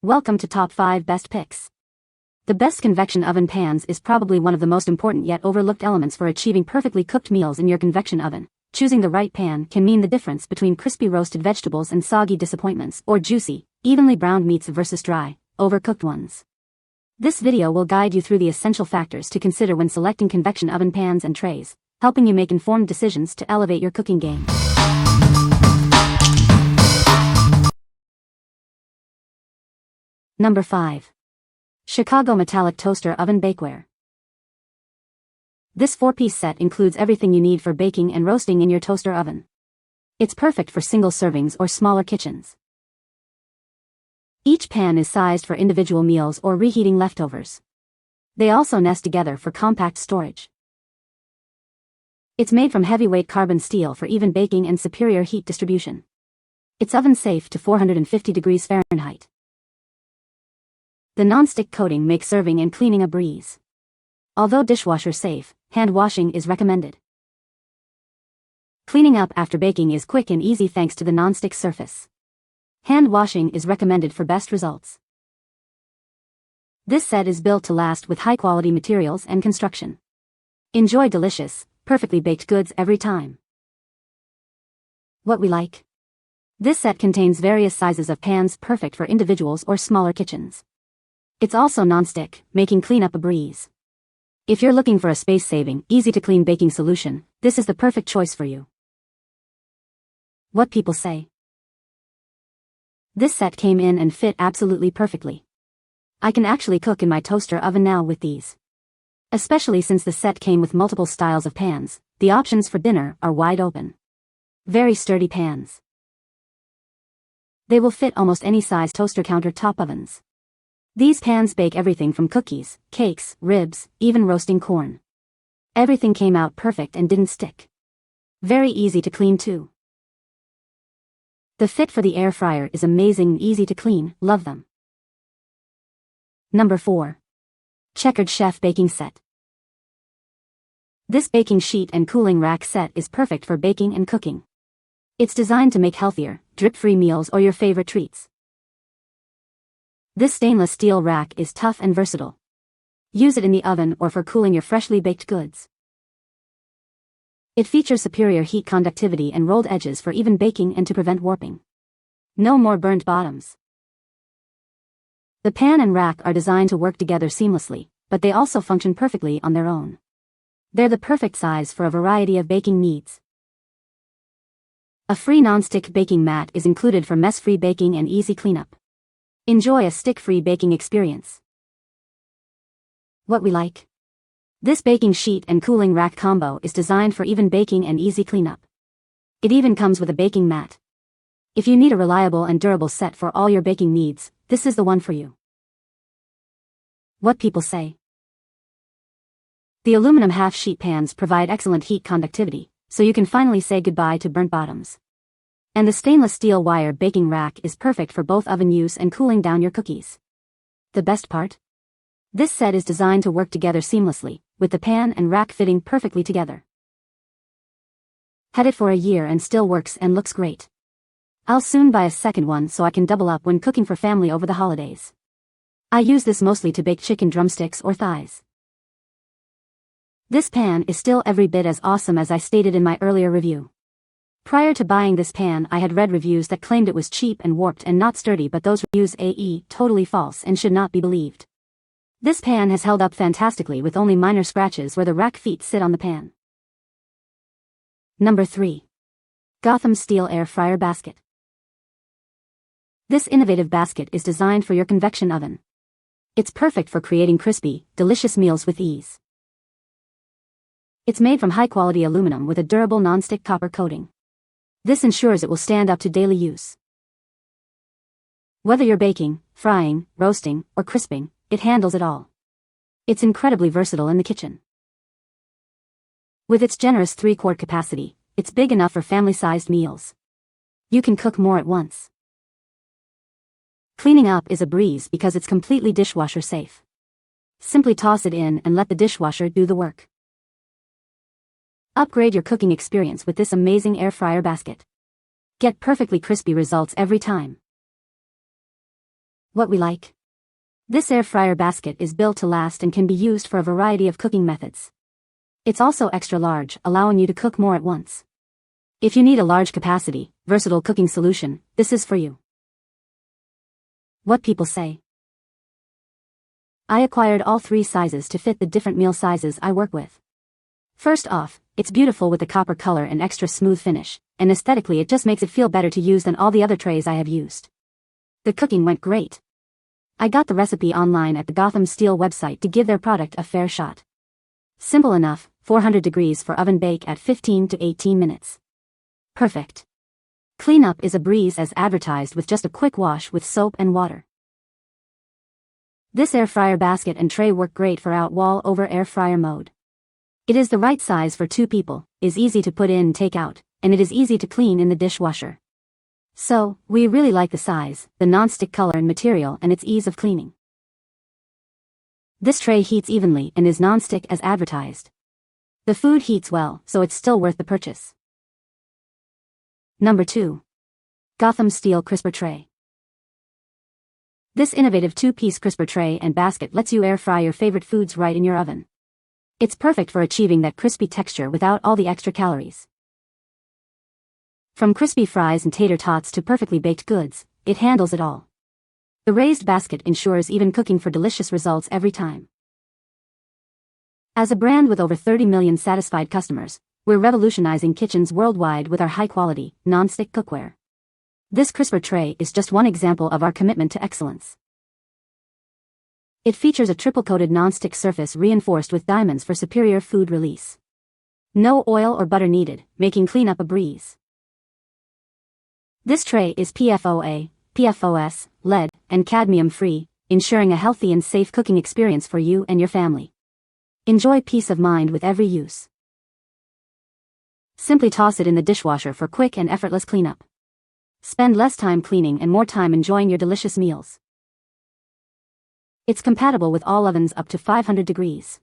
Welcome to Top 5 Best Picks. The best convection oven pans is probably one of the most important yet overlooked elements for achieving perfectly cooked meals in your convection oven. Choosing the right pan can mean the difference between crispy roasted vegetables and soggy disappointments, or juicy, evenly browned meats versus dry, overcooked ones. This video will guide you through the essential factors to consider when selecting convection oven pans and trays, helping you make informed decisions to elevate your cooking game. Number 5. Chicago Metallic Toaster Oven Bakeware. This 4-piece set includes everything you need for baking and roasting in your toaster oven. It's perfect for single servings or smaller kitchens. Each pan is sized for individual meals or reheating leftovers. They also nest together for compact storage. It's made from heavyweight carbon steel for even baking and superior heat distribution. It's oven safe to 450 degrees Fahrenheit. The non-stick coating makes serving and cleaning a breeze. Although dishwasher safe, hand washing is recommended. Cleaning up after baking is quick and easy thanks to the non-stick surface. Hand washing is recommended for best results. This set is built to last with high-quality materials and construction. Enjoy delicious, perfectly baked goods every time. What we like. This set contains various sizes of pans perfect for individuals or smaller kitchens. It's also non-stick, making cleanup a breeze. If you're looking for a space-saving, easy-to-clean baking solution, this is the perfect choice for you. What people say. This set came in and fit absolutely perfectly. I can actually cook in my toaster oven now with these. Especially since the set came with multiple styles of pans, the options for dinner are wide open. Very sturdy pans. They will fit almost any size toaster countertop ovens. These pans bake everything from cookies, cakes, ribs, even roasting corn. Everything came out perfect and didn't stick. Very easy to clean too. The fit for the air fryer is amazing and easy to clean, love them. Number 4. Checkered Chef Baking Set. This baking sheet and cooling rack set is perfect for baking and cooking. It's designed to make healthier, drip-free meals or your favorite treats. This stainless steel rack is tough and versatile. Use it in the oven or for cooling your freshly baked goods. It features superior heat conductivity and rolled edges for even baking and to prevent warping. No more burned bottoms. The pan and rack are designed to work together seamlessly, but they also function perfectly on their own. They're the perfect size for a variety of baking needs. A free non-stick baking mat is included for mess-free baking and easy cleanup. Enjoy a stick-free baking experience. What we like. This baking sheet and cooling rack combo is designed for even baking and easy cleanup. It even comes with a baking mat. If you need a reliable and durable set for all your baking needs, this is the one for you. What people say. The aluminum half-sheet pans provide excellent heat conductivity, so you can finally say goodbye to burnt bottoms. And the stainless steel wire baking rack is perfect for both oven use and cooling down your cookies. The best part? This set is designed to work together seamlessly, with the pan and rack fitting perfectly together. Had it for a year and still works and looks great. I'll soon buy a second one so I can double up when cooking for family over the holidays. I use this mostly to bake chicken drumsticks or thighs. This pan is still every bit as awesome as I stated in my earlier review. Prior to buying this pan, I had read reviews that claimed it was cheap and warped and not sturdy, but those reviews are totally false and should not be believed. This pan has held up fantastically with only minor scratches where the rack feet sit on the pan. Number 3. Gotham Steel Air Fryer Basket. This innovative basket is designed for your convection oven. It's perfect for creating crispy, delicious meals with ease. It's made from high-quality aluminum with a durable non-stick copper coating. This ensures it will stand up to daily use. Whether you're baking, frying, roasting, or crisping, it handles it all. It's incredibly versatile in the kitchen. With its generous 3-quart capacity, it's big enough for family-sized meals. You can cook more at once. Cleaning up is a breeze because it's completely dishwasher safe. Simply toss it in and let the dishwasher do the work. Upgrade your cooking experience with this amazing air fryer basket. Get perfectly crispy results every time. What we like. This air fryer basket is built to last and can be used for a variety of cooking methods. It's also extra large, allowing you to cook more at once. If you need a large capacity, versatile cooking solution, this is for you. What people say. I acquired all 3 sizes to fit the different meal sizes I work with. First off, it's beautiful with the copper color and extra smooth finish, and aesthetically it just makes it feel better to use than all the other trays I have used. The cooking went great. I got the recipe online at the Gotham Steel website to give their product a fair shot. Simple enough, 400 degrees for oven bake at 15 to 18 minutes. Perfect. Cleanup is a breeze as advertised with just a quick wash with soap and water. This air fryer basket and tray work great for out-wall over air fryer mode. It is the right size for 2 people, is easy to put in and take out, and it is easy to clean in the dishwasher. So, we really like the size, the non-stick color and material and its ease of cleaning. This tray heats evenly and is non-stick as advertised. The food heats well, so it's still worth the purchase. Number 2. Gotham Steel Crisper Tray. This innovative 2-piece crisper tray and basket lets you air fry your favorite foods right in your oven. It's perfect for achieving that crispy texture without all the extra calories. From crispy fries and tater tots to perfectly baked goods, it handles it all. The raised basket ensures even cooking for delicious results every time. As a brand with over 30 million satisfied customers, we're revolutionizing kitchens worldwide with our high-quality, non-stick cookware. This crisper tray is just one example of our commitment to excellence. It features a triple-coated non-stick surface reinforced with diamonds for superior food release. No oil or butter needed, making cleanup a breeze. This tray is PFOA, PFOS, lead, and cadmium-free, ensuring a healthy and safe cooking experience for you and your family. Enjoy peace of mind with every use. Simply toss it in the dishwasher for quick and effortless cleanup. Spend less time cleaning and more time enjoying your delicious meals. It's compatible with all ovens up to 500 degrees.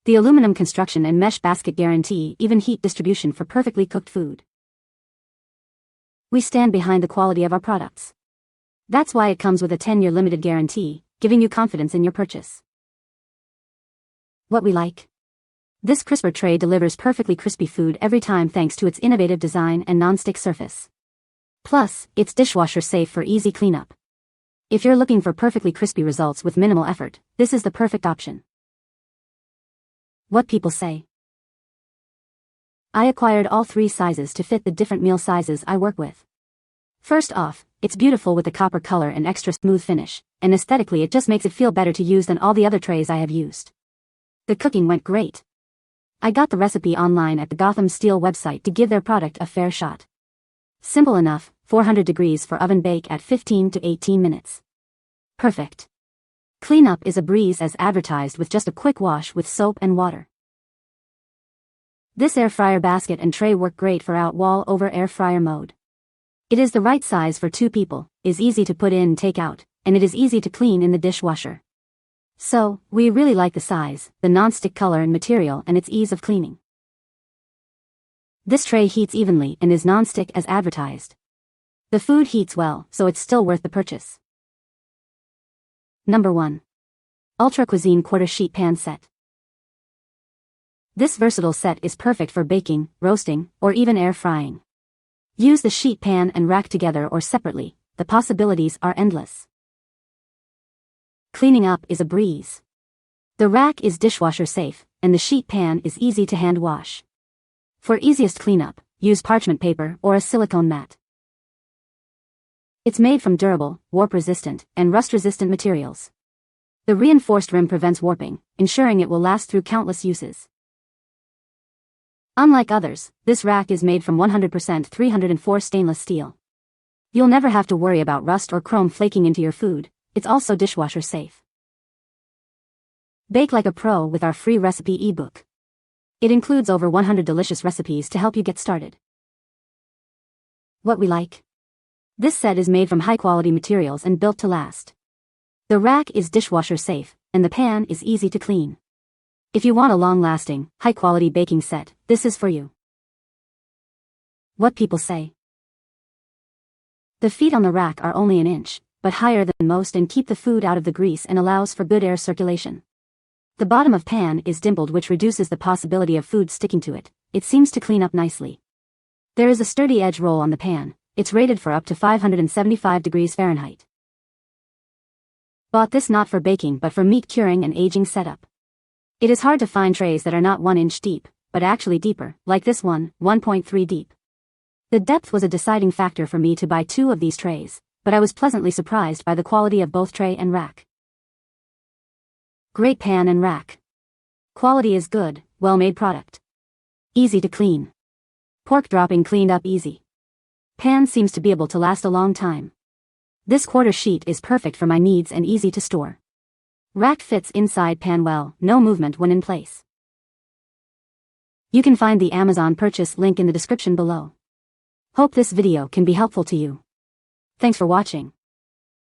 The aluminum construction and mesh basket guarantee even heat distribution for perfectly cooked food. We stand behind the quality of our products. That's why it comes with a 10-year limited guarantee, giving you confidence in your purchase. What we like. This crisper tray delivers perfectly crispy food every time thanks to its innovative design and non-stick surface. Plus, it's dishwasher safe for easy cleanup. If you're looking for perfectly crispy results with minimal effort, this is the perfect option. What people say. I acquired all 3 sizes to fit the different meal sizes I work with. First off, it's beautiful with the copper color and extra smooth finish, and aesthetically it just makes it feel better to use than all the other trays I have used. The cooking went great. I got the recipe online at the Gotham Steel website to give their product a fair shot. Simple enough, 400 degrees for oven bake at 15 to 18 minutes. Perfect. Cleanup is a breeze as advertised with just a quick wash with soap and water. This air fryer basket and tray work great for out-wall over air fryer mode. It is the right size for 2 people, is easy to put in and take out, and it is easy to clean in the dishwasher. So, we really like the size, the non-stick color and material and its ease of cleaning. This tray heats evenly and is non-stick as advertised. The food heats well, so it's still worth the purchase. Number 1. Ultra Cuisine Quarter Sheet Pan Set. This versatile set is perfect for baking, roasting, or even air frying. Use the sheet pan and rack together or separately, the possibilities are endless. Cleaning up is a breeze. The rack is dishwasher safe, and the sheet pan is easy to hand wash. For easiest cleanup, use parchment paper or a silicone mat. It's made from durable, warp-resistant, and rust-resistant materials. The reinforced rim prevents warping, ensuring it will last through countless uses. Unlike others, this rack is made from 100% 304 stainless steel. You'll never have to worry about rust or chrome flaking into your food. It's also dishwasher safe. Bake like a pro with our free recipe ebook. It includes over 100 delicious recipes to help you get started. What we like. This set is made from high-quality materials and built to last. The rack is dishwasher safe, and the pan is easy to clean. If you want a long-lasting, high-quality baking set, this is for you. What people say. The feet on the rack are only an inch, but higher than most and keep the food out of the grease and allows for good air circulation. The bottom of pan is dimpled, which reduces the possibility of food sticking to it. It seems to clean up nicely. There is a sturdy edge roll on the pan. It's rated for up to 575 degrees Fahrenheit. Bought this not for baking but for meat curing and aging setup. It is hard to find trays that are not 1 inch deep, but actually deeper, like this one, 1.3 deep. The depth was a deciding factor for me to buy 2 of these trays, but I was pleasantly surprised by the quality of both tray and rack. Great pan and rack. Quality is good, well-made product. Easy to clean. Pork dropping cleaned up easy. Pan seems to be able to last a long time. This quarter sheet is perfect for my needs and easy to store. Rack fits inside pan well, no movement when in place. You can find the Amazon purchase link in the description below. Hope this video can be helpful to you. Thanks for watching.